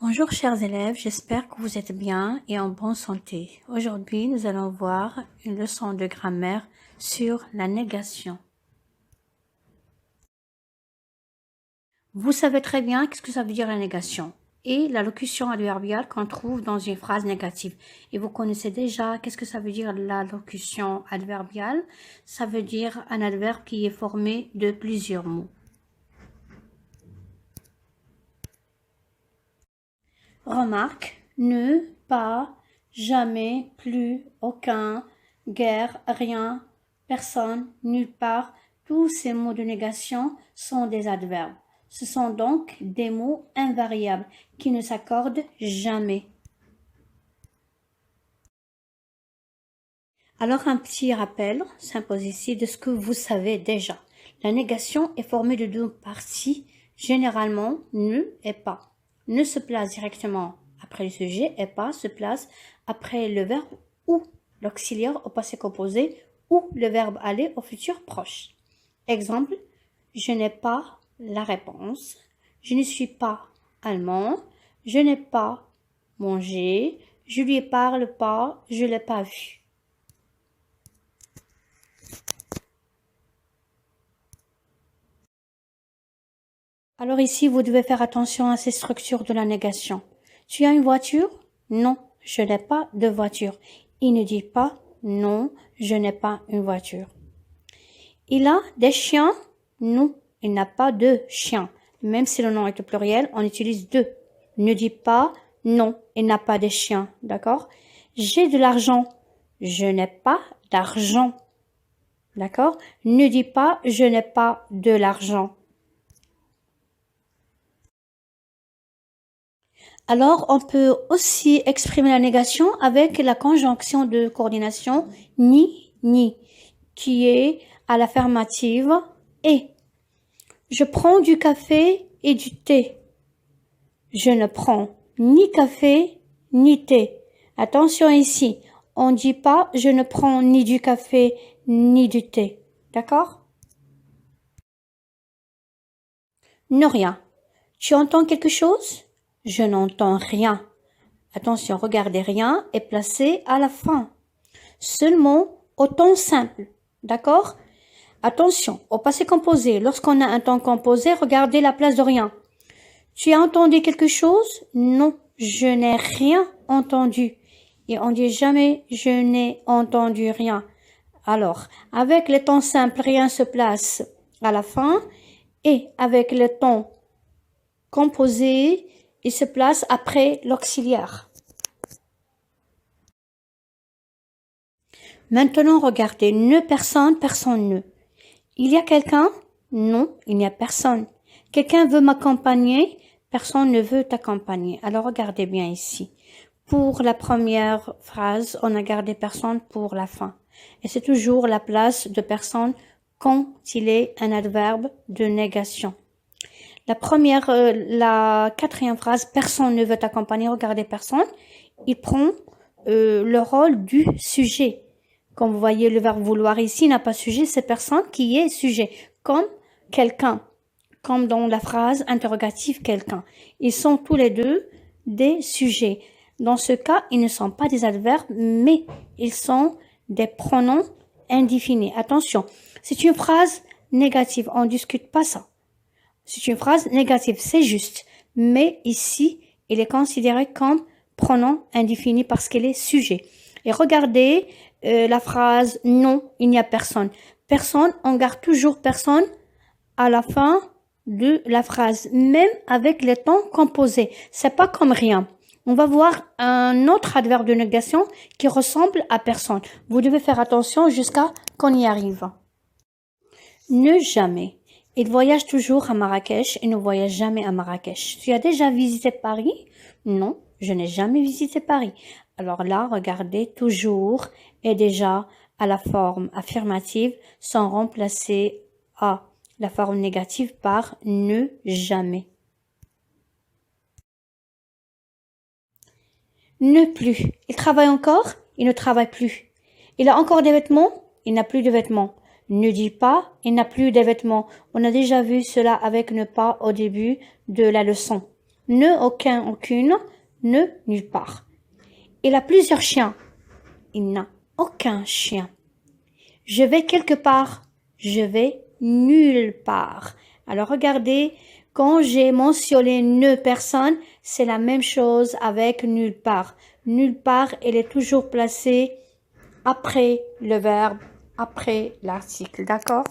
Bonjour chers élèves, j'espère que vous êtes bien et en bonne santé. Aujourd'hui, nous allons voir une leçon de grammaire sur la négation. Vous savez très bien qu'est-ce que ça veut dire la négation et la locution adverbiale qu'on trouve dans une phrase négative. Et vous connaissez déjà qu'est-ce que ça veut dire la locution adverbiale. Ça veut dire un adverbe qui est formé de plusieurs mots. Remarque, ne, pas, jamais, plus, aucun, guère, rien, personne, nulle part, tous ces mots de négation sont des adverbes. Ce sont donc des mots invariables qui ne s'accordent jamais. Alors un petit rappel s'impose ici de ce que vous savez déjà. La négation est formée de deux parties, généralement ne et pas. Ne se place directement après le sujet et pas se place après le verbe ou l'auxiliaire au passé composé ou le verbe aller au futur proche. Exemple, je n'ai pas la réponse, je ne suis pas allemand, je n'ai pas mangé, je lui parle pas, je l'ai pas vu. Alors ici, vous devez faire attention à ces structures de la négation. Tu as une voiture? Non, je n'ai pas de voiture. Il ne dit pas non, je n'ai pas une voiture. Il a des chiens? Non, il n'a pas de chiens. Même si le nom est au pluriel, on utilise deux. Ne dit pas non, il n'a pas de chiens, d'accord? J'ai de l'argent. Je n'ai pas d'argent. D'accord? Ne dis pas je n'ai pas de l'argent. Alors, on peut aussi exprimer la négation avec la conjonction de coordination ni, qui est à l'affirmative et. Je prends du café et du thé. Je ne prends ni café ni thé. Attention ici, on ne dit pas je ne prends ni du café ni du thé. D'accord? Ne rien. Tu entends quelque chose? Je n'entends rien. Attention, regardez, rien est placé à la fin. Seulement au temps simple. D'accord? Attention, au passé composé. Lorsqu'on a un temps composé, regardez la place de rien. Tu as entendu quelque chose? Non, je n'ai rien entendu. Et on dit jamais je n'ai entendu rien. Alors, avec le temps simple, rien se place à la fin. Et avec le temps composé, il se place après l'auxiliaire. Maintenant, regardez, ne personne, personne ne. Il y a quelqu'un? Non, il n'y a personne. Quelqu'un veut m'accompagner? Personne ne veut t'accompagner. Alors, regardez bien ici. Pour la première phrase, on a gardé personne pour la fin. Et c'est toujours la place de personne quand il est un adverbe de négation. La quatrième phrase, personne ne veut t'accompagner, regardez personne, il prend le rôle du sujet. Comme vous voyez, le verbe vouloir ici n'a pas sujet, c'est personne qui est sujet, comme quelqu'un, comme dans la phrase interrogative quelqu'un. Ils sont tous les deux des sujets. Dans ce cas, ils ne sont pas des adverbes, mais ils sont des pronoms indéfinis. Attention, c'est une phrase négative, on ne discute pas ça. C'est une phrase négative, c'est juste. Mais ici, il est considéré comme pronom indéfini parce qu'il est sujet. Et regardez la phrase non, il n'y a personne. Personne, on garde toujours personne à la fin de la phrase, même avec les temps composés. C'est pas comme rien. On va voir un autre adverbe de négation qui ressemble à personne. Vous devez faire attention jusqu'à qu'on y arrive. Ne jamais. Il voyage toujours à Marrakech et ne voyage jamais à Marrakech. Tu as déjà visité Paris? Non, je n'ai jamais visité Paris. Alors là, regardez, toujours et déjà à la forme affirmative sont remplacés à la forme négative par ne jamais. Ne plus. Il travaille encore? Il ne travaille plus. Il a encore des vêtements? Il n'a plus de vêtements. Ne dit pas, il n'a plus de vêtements. On a déjà vu cela avec ne pas au début de la leçon. Ne aucun, aucune. Ne nulle part. Il a plusieurs chiens. Il n'a aucun chien. Je vais quelque part. Je vais nulle part. Alors regardez, quand j'ai mentionné ne personne, c'est la même chose avec nulle part. Nulle part, elle est toujours placée après le verbe, après l'article, d'accord?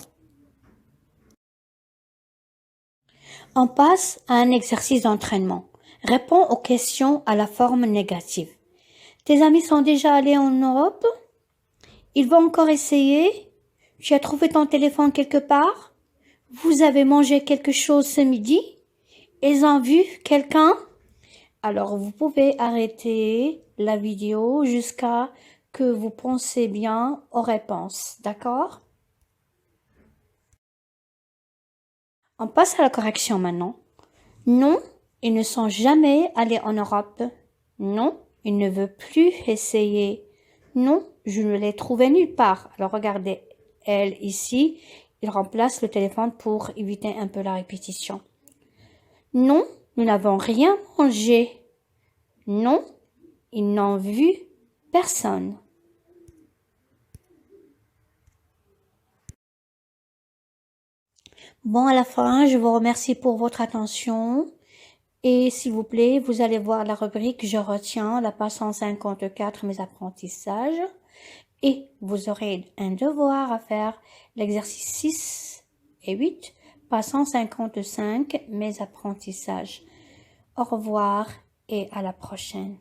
On passe à un exercice d'entraînement. Réponds aux questions à la forme négative. Tes amis sont déjà allés en Europe? Ils vont encore essayer? Tu as trouvé ton téléphone quelque part? Vous avez mangé quelque chose ce midi? Ils ont vu quelqu'un? Alors vous pouvez arrêter la vidéo jusqu'à que vous pensez bien aux réponses, d'accord? On passe à la correction maintenant. Non, ils ne sont jamais allés en Europe. Non, il ne veut plus essayer. Non, je ne l'ai trouvé nulle part. Alors regardez, elle ici, il remplace le téléphone pour éviter un peu la répétition. Non, nous n'avons rien mangé. Non, ils n'ont vu personne. Bon, à la fin, je vous remercie pour votre attention. Et s'il vous plaît, vous allez voir la rubrique Je retiens, la page 154, mes apprentissages. Et vous aurez un devoir à faire, l'exercice 6 et 8, page 155, mes apprentissages. Au revoir et à la prochaine.